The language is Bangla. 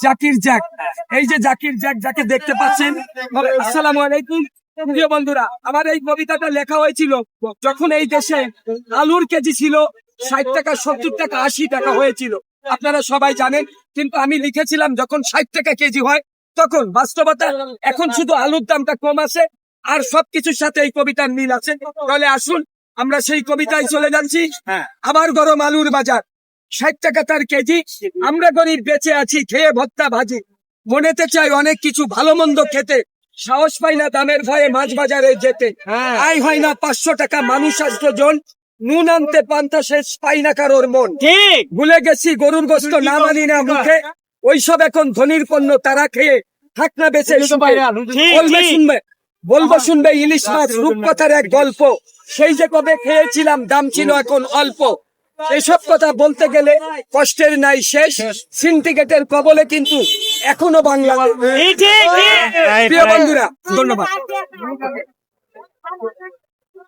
জাকির জ্যাক। এই যে জাকির জ্যাক যাকে দেখতে পাচ্ছেন, আসসালামু আলাইকুম প্রিয় বন্ধুরা। আমার এই কবিতাটা লেখা হয়েছিল যখন এই দেশে আলুর কেজি ছিল 60 টাকা, 70 টাকা, 80 টাকা হয়েছিল, আপনারা সবাই জানেন। কিন্তু আমি লিখেছিলাম যখন 60 টাকা কেজি হয় তখন বাস্তবতা, এখন শুধু আলুর দামটা কম আছে আর সবকিছুর সাথে এই কবিতার মিল আছে। তাহলে আসুন আমরা সেই কবিতায় চলে যাচ্ছি। আবার গরম আলুর বাজার, 60 টাকা তার কেজি, আমরা গরিব বেঁচে আছি খেয়ে ভর্তা ভাজি। মনেতে চাই অনেক কিছু ভালো মন্দ খেতে, সাহস পাই না দামের ভয়ে মাছ বাজারে যেতে। আয় হয় না 500 টাকা, মানুষ 8 জন, নুন আনতে পান্তা শেষ পাই না কারোর মন। ঠিক ভুলে গেছি গরুর গোস্ত না মানি না মুখে, ওইসব এখন ধনির পণ্য তারা খেয়ে থাক না বেঁচে সুখে। বলবে শুনবে, বলবো শুনবে ইলিশ মাছ রূপকথার এক গল্প, সেই যে কবে খেয়েছিলাম দাম ছিল এখন অল্প। এসব কথা বলতে গেলে কষ্টের নাই শেষ, সিন্ডিকেটের কবলে কিন্তু এখনো বাংলা। ঠিক প্রিয় বন্ধুরা, ধন্যবাদ।